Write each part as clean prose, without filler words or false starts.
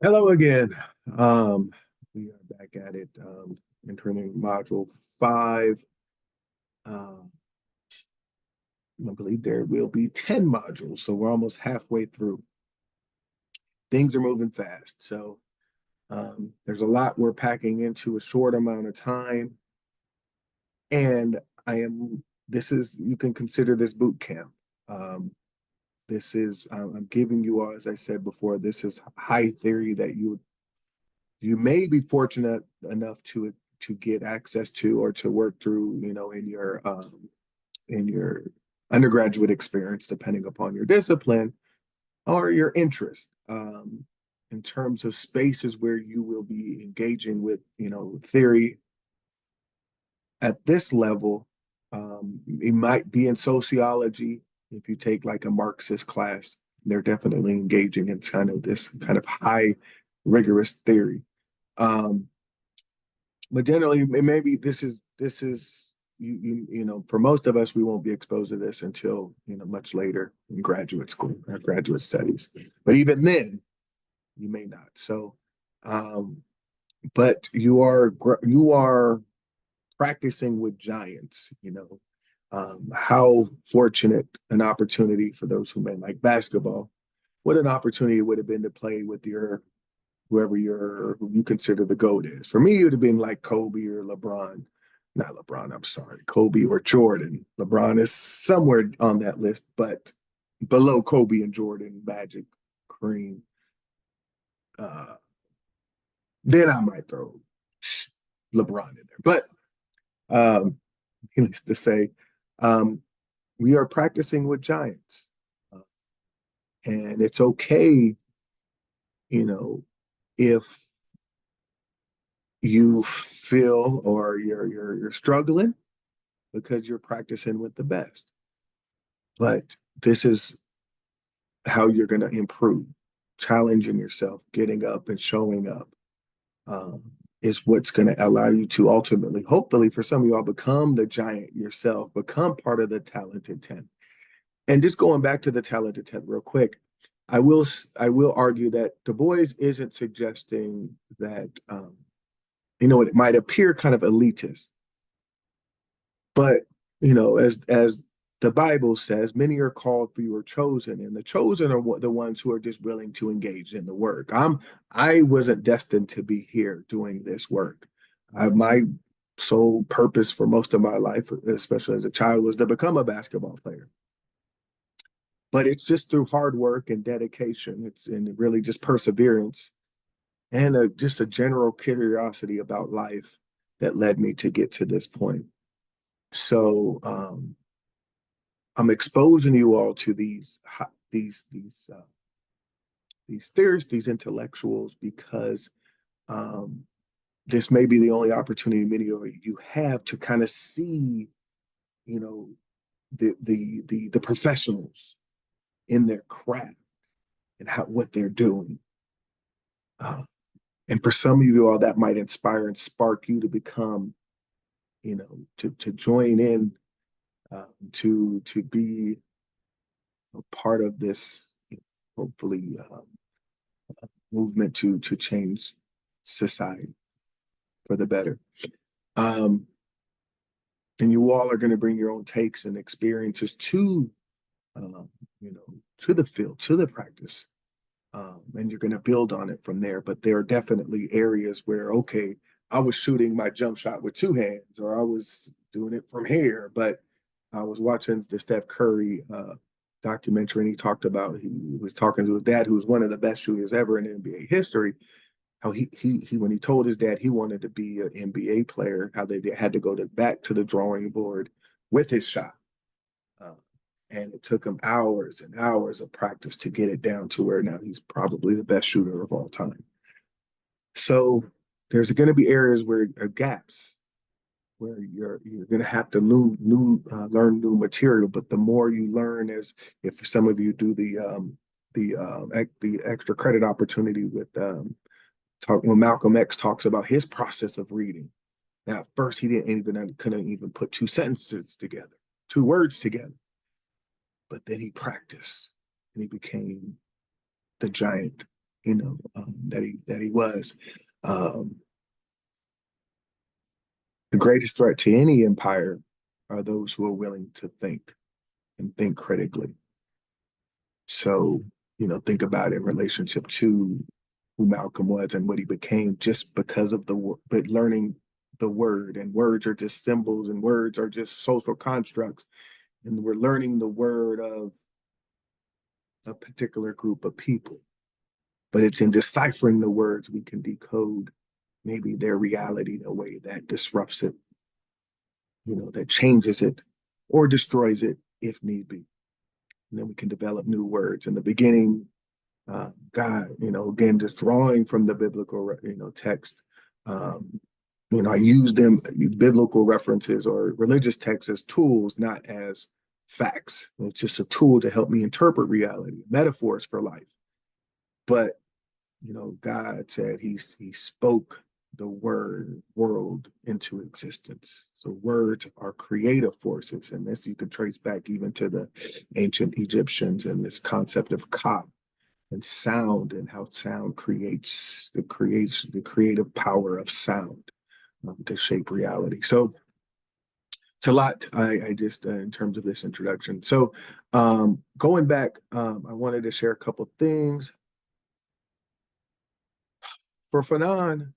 Hello again. Um, we are back at it, entering module 5. Um, I believe there will be 10 modules, so we're almost halfway through. Things are moving fast, so there's a lot we're packing into a short amount of time. And this is, you can consider this boot camp. Um, I'm giving you all, as I said before, this is high theory that you may be fortunate enough to get access to or to work through, in your undergraduate experience, depending upon your discipline or your interest. In terms of spaces where you will be engaging with, theory at this level, it might be in sociology. If you take like a Marxist class, they're definitely engaging in kind of this kind of high rigorous theory. Um, but generally, maybe this is for most of us, we won't be exposed to this until much later in graduate school or graduate studies. But even then, you may not. So, um, but you are practicing with giants. How fortunate an opportunity for those who may like basketball. What an opportunity it would have been to play with your who you consider the GOAT is. For me, it would have been like Kobe or LeBron. Not LeBron, I'm sorry, Kobe or Jordan. LeBron is somewhere on that list, but below Kobe and Jordan, Magic, Kareem. Uh, then I might throw LeBron in there. But needless to say, um, we are practicing with giants. Uh, and it's okay, you know, if you feel or you're struggling because you're practicing with the best. But this is how you're going to improve. Challenging yourself, getting up and showing up is what's going to allow you to ultimately, hopefully, for some of y'all, become the giant yourself, become part of the talented 10. And just going back to the talented 10 real quick, I will argue that Du Bois isn't suggesting that it might appear kind of elitist, but as the Bible says, many are called, few are chosen, and the chosen are the ones who are just willing to engage in the work. I wasn't destined to be here doing this work. My sole purpose for most of my life, especially as a child, was to become a basketball player. But it's just through hard work and dedication. It's and really just perseverance and just a general curiosity about life that led me to get to this point. So I'm exposing you all to these theorists, these intellectuals, because um, this may be the only opportunity many of you have to kind of see, you know, the professionals in their craft and what they're doing. Uh, and for some of you all, that might inspire and spark you to become, to join in, to be a part of this, hopefully, movement to change society for the better. Um, and you all are going to bring your own takes and experiences um, to the field, to the practice, and you're going to build on it from there. But there are definitely areas where, okay, I was shooting my jump shot with two hands, or I was doing it from here, but I was watching the Steph Curry documentary, and he was talking to his dad, who was one of the best shooters ever in NBA history. How he when he told his dad he wanted to be an NBA player, how they had to go back to the drawing board with his shot. Uh, and it took him hours and hours of practice to get it down to where now he's probably the best shooter of all time. So there's going to be areas where gaps where you're going to have to learn new material. But the more you learn, as if some of you do the extra credit opportunity with when Malcolm X talks about his process of reading. Now, at first, he couldn't even put two sentences together, two words together. But then he practiced and he became the giant that he was. Um, the greatest threat to any empire are those who are willing to think and think critically. So, think about it in relationship to who Malcolm was and what he became just because of but learning the word, and words are just symbols, and words are just social constructs. And we're learning the word of a particular group of people, but it's in deciphering the words we can decode maybe their reality in a way that disrupts it, that changes it or destroys it if need be. And then we can develop new words. In the beginning, God, again, just drawing from the biblical, text. I use biblical references or religious texts as tools, not as facts. It's just a tool to help me interpret reality, metaphors for life. But, God said he spoke the world into existence. So words are creative forces. And this you can trace back even to the ancient Egyptians and this concept of ka, and sound, and how sound creates the creative power of sound, to shape reality. So it's a lot. I just in terms of this introduction. So going back, I wanted to share a couple things for Fanon.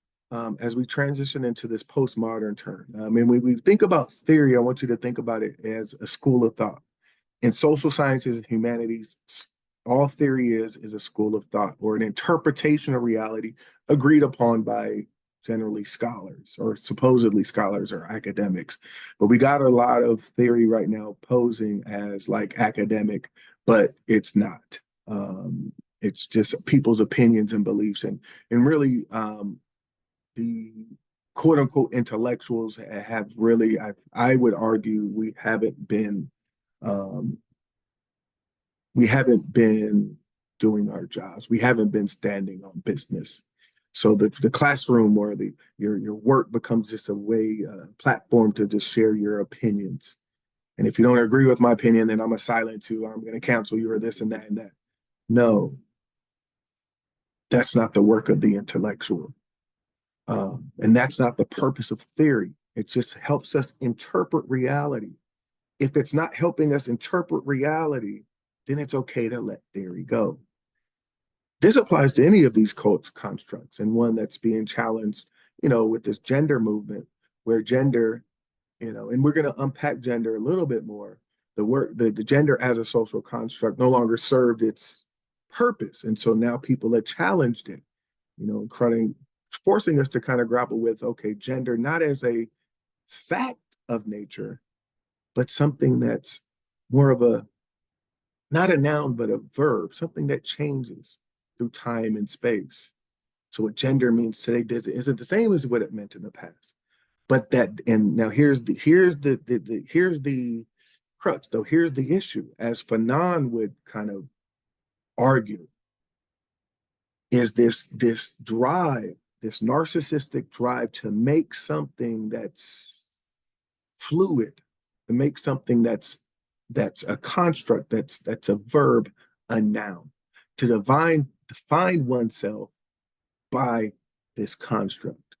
As we transition into this postmodern term, and when we think about theory, I want you to think about it as a school of thought. In social sciences and humanities, all theory is a school of thought or an interpretation of reality agreed upon by generally scholars, or supposedly scholars or academics. But we got a lot of theory right now posing as like academic, but it's not. It's just people's opinions and beliefs, and really the quote unquote intellectuals have really, I would argue, um, we haven't been doing our jobs. We haven't been standing on business. So the classroom or your work becomes just a way, platform to just share your opinions. And if you don't agree with my opinion, then I'm gonna silence you, or I'm gonna cancel you, or this and that and that. No, that's not the work of the intellectual. And that's not the purpose of theory. It just helps us interpret reality. If it's not helping us interpret reality, then it's okay to let theory go. This applies to any of these cult constructs, and one that's being challenged, with this gender movement, where gender, and we're going to unpack gender a little bit more. The gender as a social construct no longer served its purpose. And so now people have challenged it, forcing us to kind of grapple with, okay, gender not as a fact of nature, but something that's more of not a noun, but a verb, something that changes through time and space. So what gender means today isn't the same as what it meant in the past. But and now here's the crux, though. Here's the issue, as Fanon would kind of argue, is this drive, this narcissistic drive to make something that's fluid, to make something that's a construct, that's a verb, a noun, to define oneself by this construct.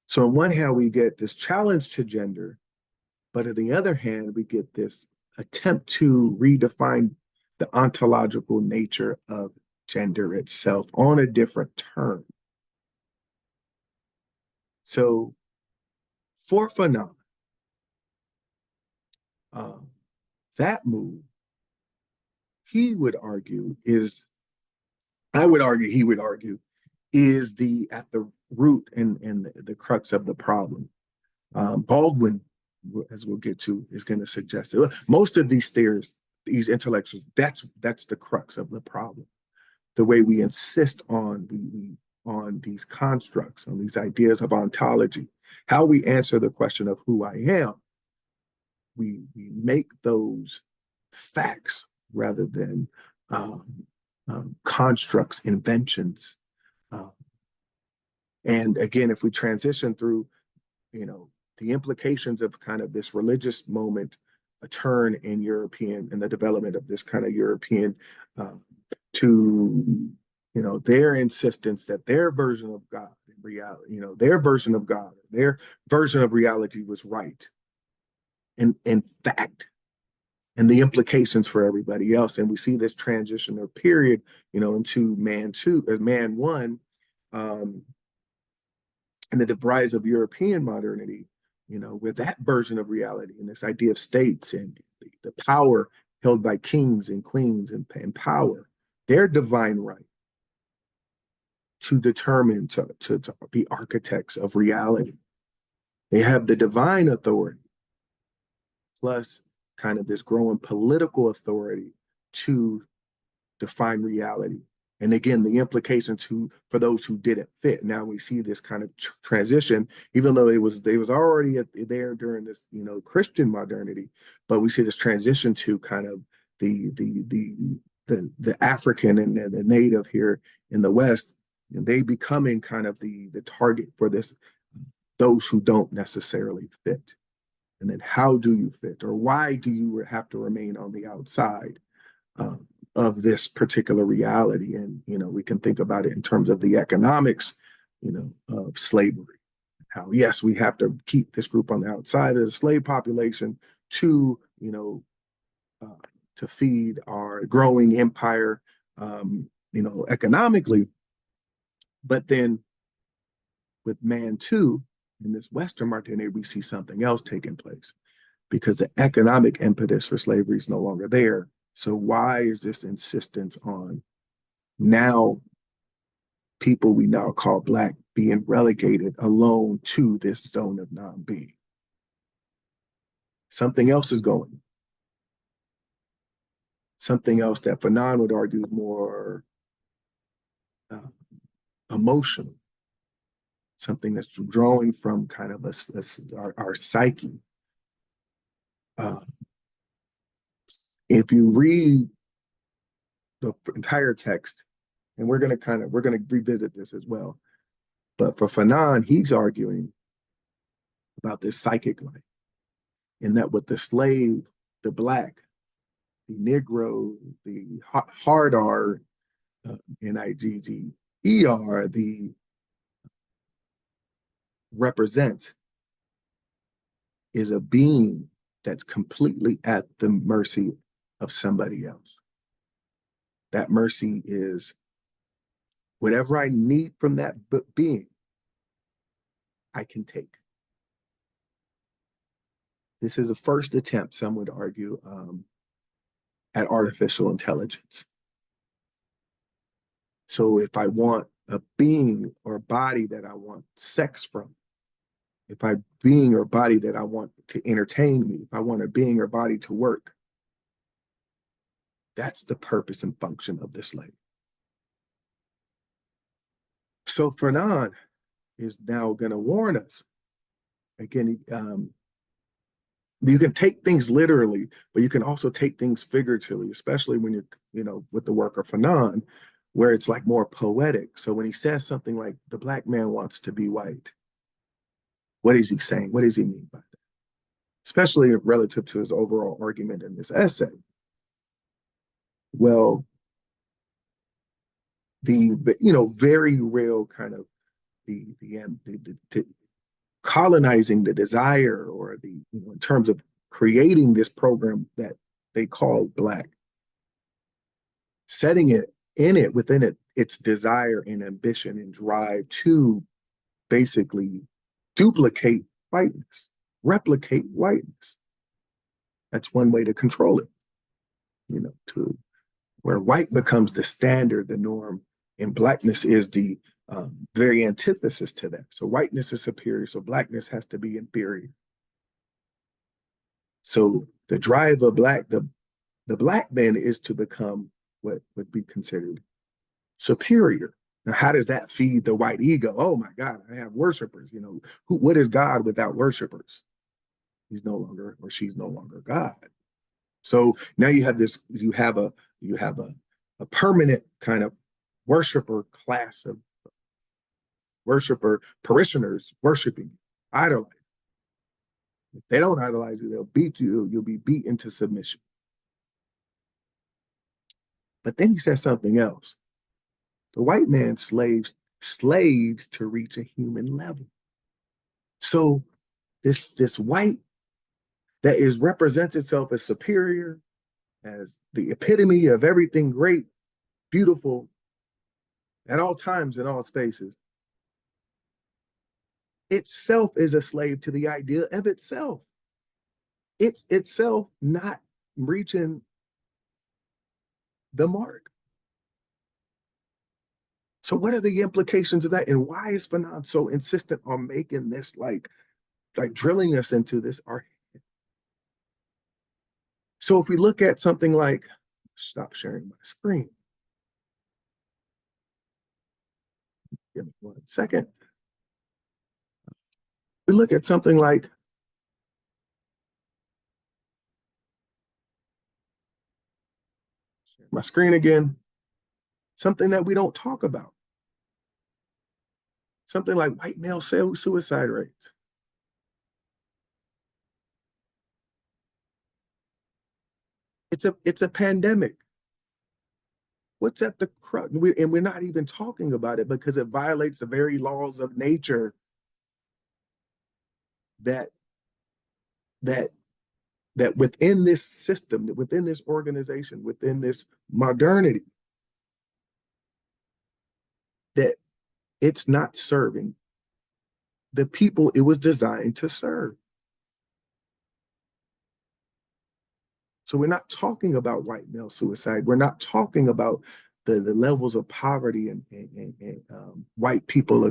So on one hand, we get this challenge to gender, but on the other hand, we get this attempt to redefine the ontological nature of gender itself on a different term. So for Fanon, that move, he would argue is at the root and the crux of the problem. Baldwin, as we'll get to, is going to suggest it. Most of these theorists, these intellectuals, that's the crux of the problem. The way we insist on these constructs, on these ideas of ontology, how we answer the question of who I am. We make those facts rather than constructs, inventions. Um, and again, if we transition through, the implications of kind of this religious moment, a turn in the development of this kind of European, to their insistence that their version of God, in reality, their version of God, their version of reality was right, and in fact, and the implications for everybody else. And we see this transition or period, into man two or man one, um, and the rise of European modernity, where that version of reality and this idea of states and the power held by kings and queens and power, their divine right to determine, to be architects of reality. They have the divine authority plus kind of this growing political authority to define reality. And again, the implications for those who didn't fit. Now we see this kind of transition, even though they was already there during this, Christian modernity, but we see this transition to kind of the African and the native here in the West, and they becoming kind of the target for this, those who don't necessarily fit. And then how do you fit, or why do you have to remain on the outside of this particular reality? And we can think about it in terms of the economics, of slavery. How yes, we have to keep this group on the outside of the slave population to to feed our growing empire, economically. But then with man two, in this Western modernity, we see something else taking place because the economic impetus for slavery is no longer there. So why is this insistence on now people we now call Black being relegated alone to this zone of non-being? Something else is going on. Something else that Fanon would argue is more emotional. Something that's drawing from kind of our psyche. If you read the entire text, and we're going to revisit this as well, but for Fanon, he's arguing about this psychic life, in that with the slave, the Black, the Negro, the hard R, Nigger, the represent is a being that's completely at the mercy of somebody else. That mercy is whatever I need from that being, I can take. This is a first attempt, some would argue, at artificial intelligence. So if I want a being or a body that I want sex from, if I being or body that I want to entertain me, if I want a being or body to work, that's the purpose and function of the slave. So Fanon is now going to warn us. Again, you can take things literally, but you can also take things figuratively, especially when you're, with the work of Fanon, where it's like more poetic. So when he says something like, the Black man wants to be white, what is he saying? What does he mean by that? Especially relative to his overall argument in this essay. Well, the very real kind of the colonizing the desire, or the in terms of creating this program that they call Black, setting it within it its desire and ambition and drive to basically duplicate whiteness, replicate whiteness. That's one way to control it, to where white becomes the standard, the norm, and Blackness is the very antithesis to that. So whiteness is superior, so Blackness has to be inferior. So the drive of the Black man is to become what would be considered superior. Now, how does that feed the white ego? Oh my God, I have worshipers. What is God without worshipers? He's no longer, or she's no longer God. So now you have a permanent kind of worshiper class of worshiper parishioners worshiping, idolizing. If they don't idolize you, they'll beat you. You'll be beat into submission. But then he says something else. The white man slaves to reach a human level. So this white that is represents itself as superior, as the epitome of everything great, beautiful, at all times, in all spaces, itself is a slave to the idea of itself. It's itself not reaching the mark. So what are the implications of that? And why is Fanon so insistent on making this like drilling us into this art? So if we look at something like, stop sharing my screen. Give me 1 second. We look at something like my screen again, something that we don't talk about. Something like white male suicide rates. It's a pandemic. What's at the crux? And we're not even talking about it because it violates the very laws of nature that that that within this system, within this organization, within this modernity, that it's not serving the people it was designed to serve. So we're not talking about white male suicide. We're not talking about the levels of poverty and white people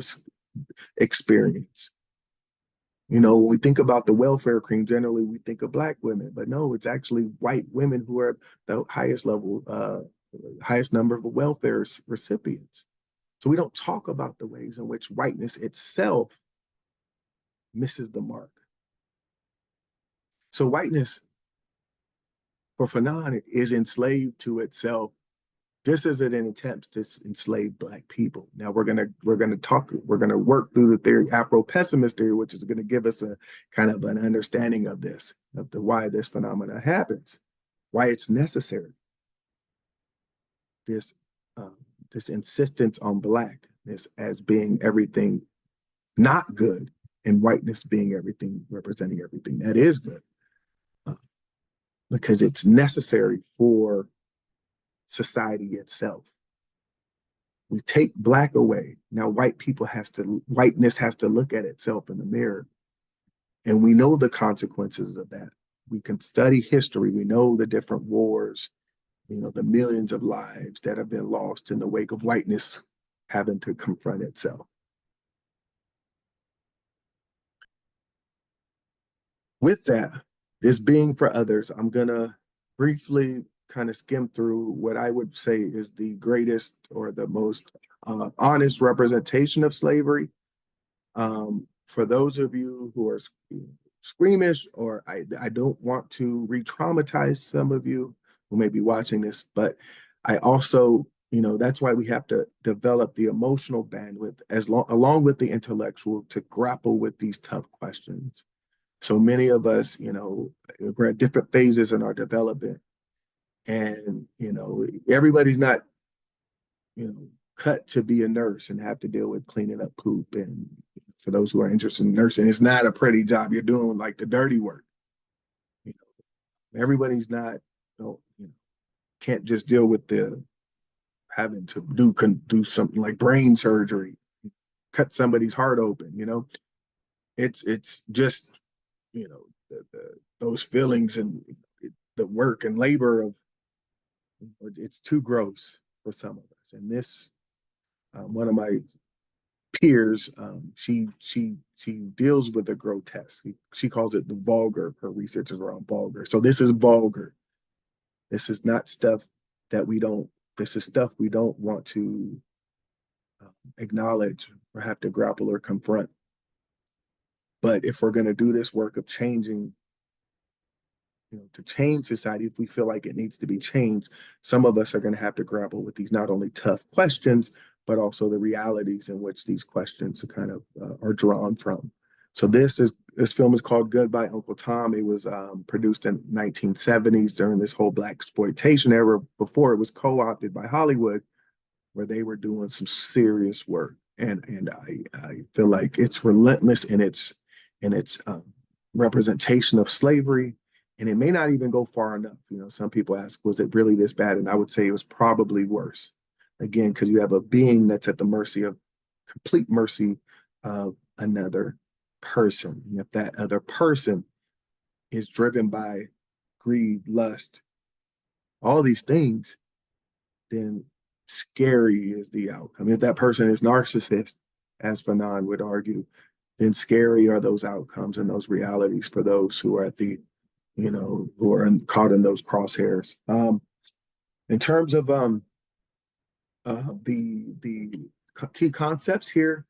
experience. You know, when we think about the welfare queen, generally we think of Black women, but no, it's actually white women who are the highest level, highest number of welfare recipients. So we don't talk about the ways in which whiteness itself misses the mark. So whiteness, for Fanon, is enslaved to itself. This isn't an attempt to enslave Black people. Now we're gonna work through the theory, Afro-pessimist theory, which is gonna give us a kind of an understanding of this, of the why this phenomena happens, why it's necessary. This this insistence on Blackness as being everything not good, and whiteness being everything, representing everything that is good, because it's necessary for society itself. We take Black away. Now whiteness has to look at itself in the mirror. And we know the consequences of that. We can study history. We know the different wars, you know, the millions of lives that have been lost in the wake of whiteness having to confront itself. With that, this being for others, I'm gonna briefly kind of skim through what I would say is the greatest or the most honest representation of slavery. For those of you who are squeamish, or I don't want to re-traumatize some of you who may be watching this, but I also, you know, that's why we have to develop the emotional bandwidth along with the intellectual to grapple with these tough questions. So many of us, you know, we're at different phases in our development. And, you know, everybody's not, you know, cut to be a nurse and have to deal with cleaning up poop. And for those who are interested in nursing, it's not a pretty job. You're doing like the dirty work. You know, everybody's not, can't just deal with the having to do something like brain surgery, cut somebody's heart open, you know. It's just, you know, those feelings and the work and labor of, it's too gross for some of us. And this, one of my peers, she deals with the grotesque. She calls it the vulgar. Her research is around vulgar. So this is vulgar. This is not stuff that we don't. This is stuff we don't want to acknowledge or have to grapple or confront. But if we're going to do this work of changing, you know, to change society, if we feel like it needs to be changed, some of us are going to have to grapple with these not only tough questions, but also the realities in which these questions kind of are drawn from. So this film is called Goodbye Uncle Tom. It was produced in 1970s during this whole Black exploitation era, before it was co-opted by Hollywood, where they were doing some serious work. And I feel like it's relentless in its representation of slavery, and it may not even go far enough. You know, some people ask, was it really this bad? And I would say it was probably worse. Again, because you have a being that's at the mercy of complete mercy of another person. And if that other person is driven by greed, lust, all these things, then scary is the outcome. If that person is narcissist, as Fanon would argue, then scary are those outcomes and those realities for those who are at the, who are caught in those crosshairs. In terms of the key concepts here,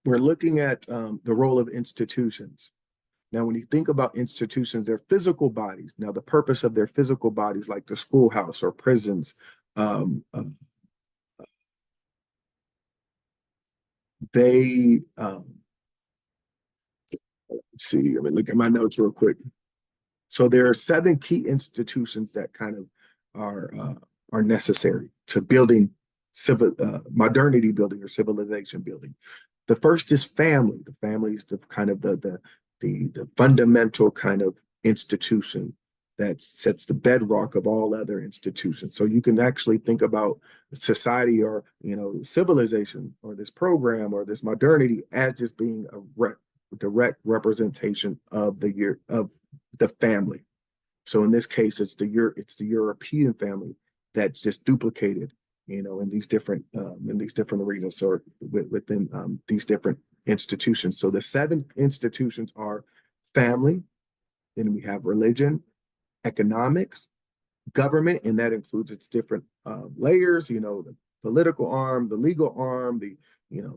we're looking at the role of institutions. Now, when you think about institutions, they're physical bodies. Now, the purpose of their physical bodies, like the schoolhouse or prisons, they, let's see, let me look at my notes real quick. So there are 7 key institutions that kind of are necessary to building civil modernity building or civilization building. The first is family. The family is the kind of the fundamental kind of institution that sets the bedrock of all other institutions. So you can actually think about society or civilization or this program or this modernity as just being a direct representation of the family. So in this case, it's the European family that's just duplicated, in these different arenas or within these different institutions. So the 7 institutions are family, then we have religion, economics, government, and that includes its different layers, the political arm, the legal arm, the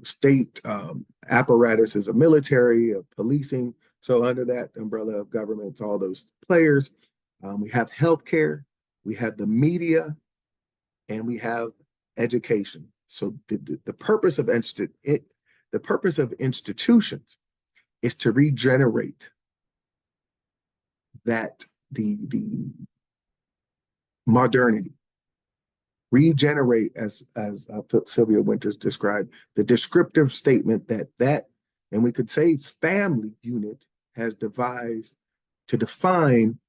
state apparatuses of military, of policing. So under that umbrella of government, it's all those players. We have healthcare, we have the media, and we have education. So the purpose of institutions is to regenerate that the modernity, regenerate as Sylvia Winters described, the descriptive statement that and we could say family unit has devised to define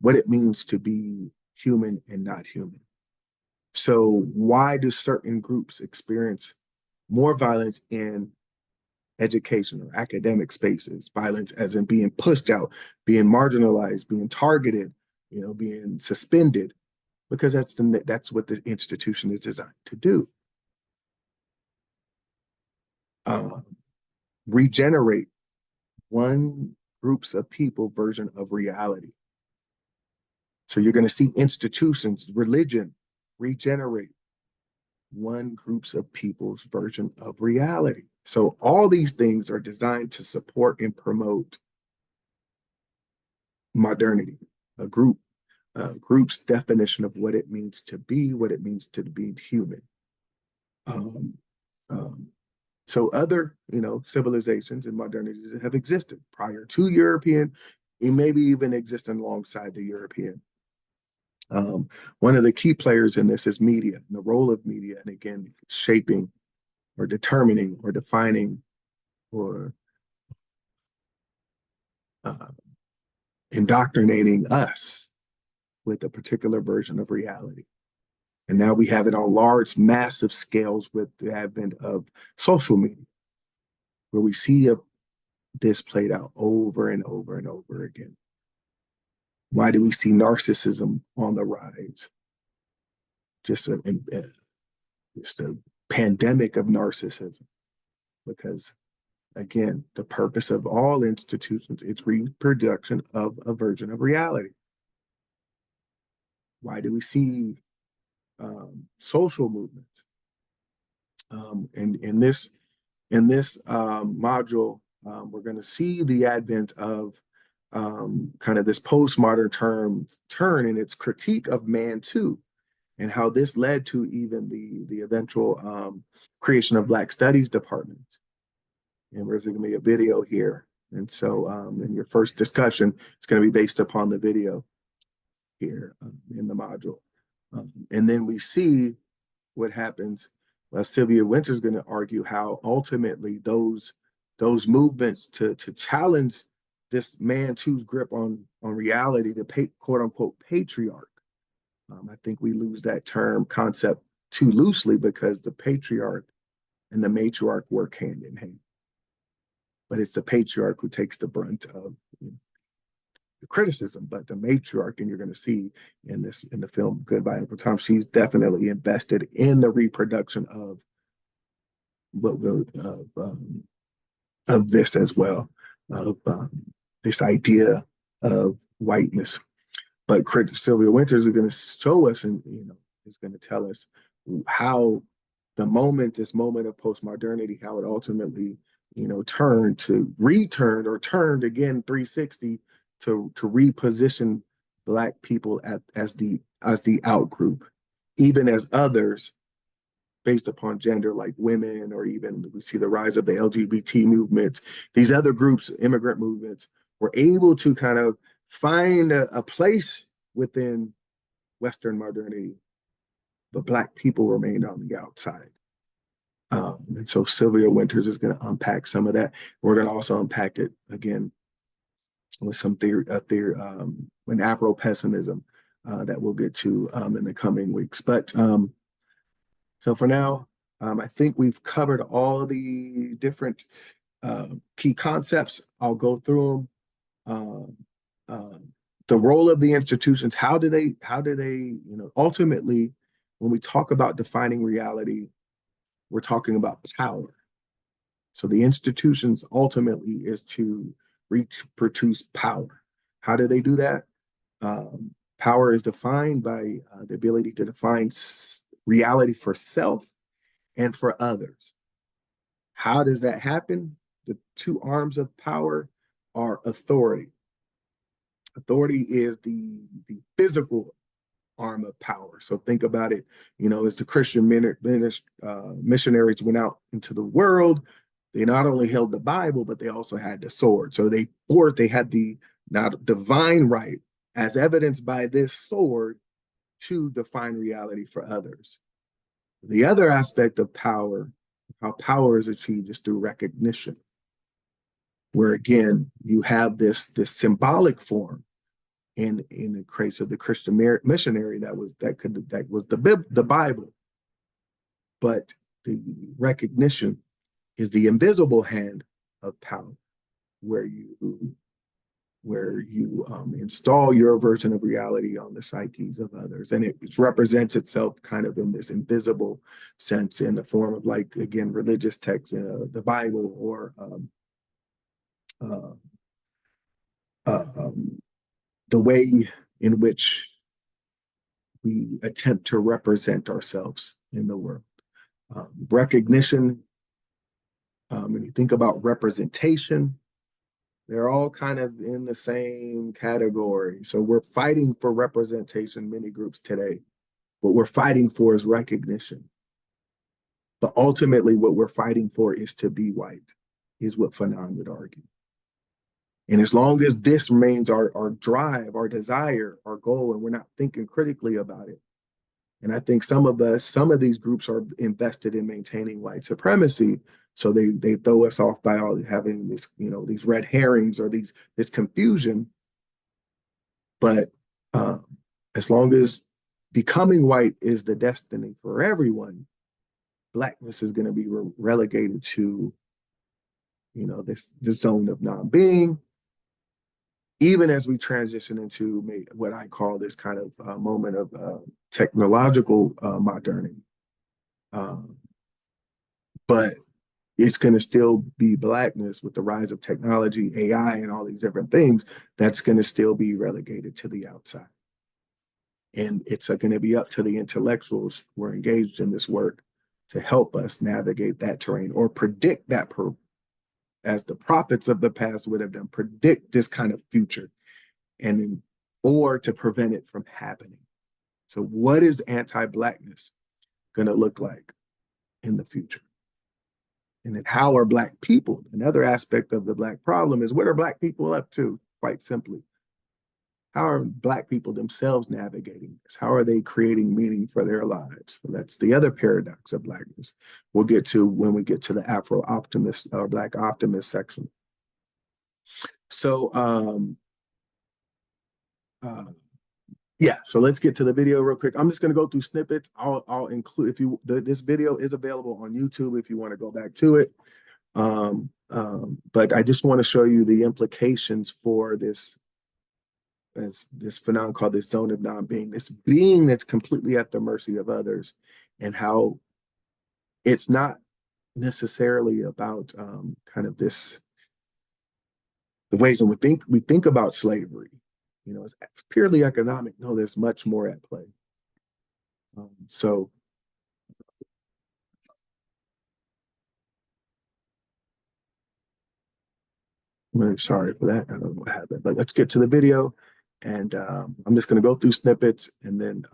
what it means to be human and not human. So why do certain groups experience more violence in education or academic spaces? Violence as in being pushed out, being marginalized, being targeted, being suspended, because that's what the institution is designed to do. Regenerate one groups of people version of reality. So you're going to see institutions, religion, regenerate one groups of people's version of reality. So all these things are designed to support and promote modernity, a group's definition of what it means to be human. So other, civilizations and modernities have existed prior to European, and maybe even existing alongside the European. One of the key players in this is media, and the role of media, and again, shaping or determining or defining or indoctrinating us with a particular version of reality. And now we have it on large, massive scales with the advent of social media, where we see this played out over and over and over again. Why do we see narcissism on the rise? Just a pandemic of narcissism. Because, again, the purpose of all institutions is reproduction of a version of reality. Why do we see social movements? And in this module, we're going to see the advent of kind of this postmodern turn in its critique of man too, and how this led to even the eventual creation of Black Studies department. And there's going to be a video here. And so in your first discussion, it's going to be based upon the video here in the module. And then we see what happens. Well, Sylvia Wynter's going to argue how ultimately those movements to challenge this Man's grip on reality, the quote unquote patriarch. I think we lose that term concept too loosely because the patriarch and the matriarch work hand in hand. But it's the patriarch who takes the brunt of the criticism, but the matriarch, and you're going to see in the film Goodbye Uncle Tom, she's definitely invested in the reproduction of what will of this as well, of this idea of whiteness. But Sylvia Wynter is going to show us, and is going to tell us how this moment of postmodernity, how it ultimately turned again 360 to reposition Black people as the out group, even as others based upon gender, like women, or even we see the rise of the LGBT movement. These other groups, immigrant movements, were able to kind of find a place within Western modernity, but Black people remained on the outside. And so Sylvia Winters is going to unpack some of that. We're going to also unpack it again with some theory, and Afro-pessimism that we'll get to in the coming weeks. But so for now, I think we've covered all the different key concepts. I'll go through them. The role of the institutions, how do they, ultimately, when we talk about defining reality, we're talking about power. So the institutions ultimately is to reproduce power. How do they do that? Power is defined by the ability to define reality for self and for others. How does that happen? The two arms of power are authority. Authority is the physical arm of power. So think about it, as the Christian missionaries went out into the world, they not only held the Bible, but they also had the sword. So they had the divine right, as evidenced by this sword, to define reality for others. The other aspect of power, how power is achieved, is through recognition, where again, you have this symbolic form in the case of the Christian missionary that was the Bible, but the recognition is the invisible hand of power, where you install your version of reality on the psyches of others, and it represents itself kind of in this invisible sense in the form of, like, again, religious texts, the Bible, or the way in which we attempt to represent ourselves in the world. Recognition, when you think about representation, they're all kind of in the same category. So we're fighting for representation, many groups today. What we're fighting for is recognition. But ultimately, what we're fighting for is to be white, is what Fanon would argue. And as long as this remains our drive, our desire, our goal, and we're not thinking critically about it, and I think some of these groups are invested in maintaining white supremacy, so they throw us off by all having this, these red herrings or this confusion. But as long as becoming white is the destiny for everyone, Blackness is going to be relegated to, this zone of non-being, even as we transition into what I call this kind of moment of technological modernity. But it's going to still be Blackness with the rise of technology, AI, and all these different things, that's going to still be relegated to the outside. And it's going to be up to the intellectuals who are engaged in this work to help us navigate that terrain, or predict that, as the prophets of the past would have done, predict this kind of future, or to prevent it from happening. So what is anti-Blackness going to look like in the future? And then how are Black people? Another aspect of the Black problem is, what are Black people up to, quite simply? how are Black people themselves navigating this? How are they creating meaning for their lives? So that's the other paradox of Blackness. We'll get to when we get to the Afro optimist or Black optimist section. So, yeah, so let's get to the video real quick. I'm just going to go through snippets. I'll include, if you, this video is available on YouTube if you want to go back to it. But I just want to show you the implications for this phenomenon called this zone of non-being, this being that's completely at the mercy of others, and how it's not necessarily about kind of this, the ways in we think about slavery, you know, it's purely economic. No, there's much more at play. So I'm really sorry for that. I don't know what happened, but let's get to the video. And I'm just going to go through snippets, and then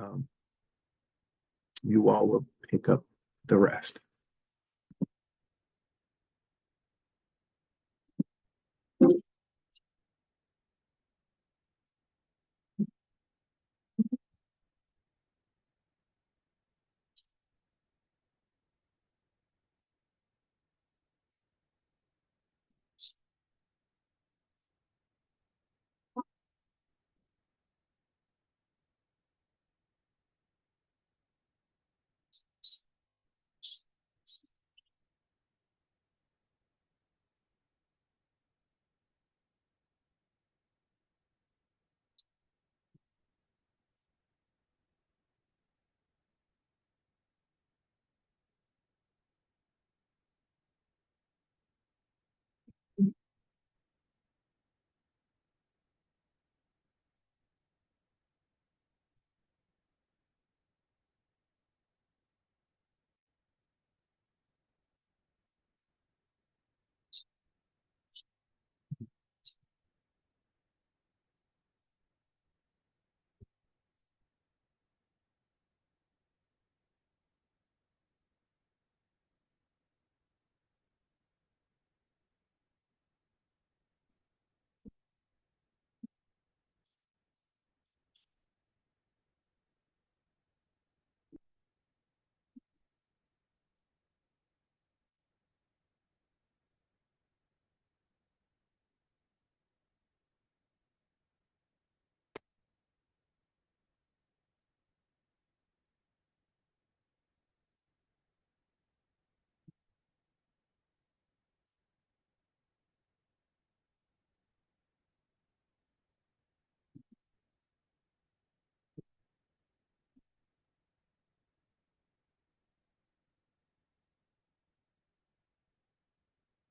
you all will pick up the rest.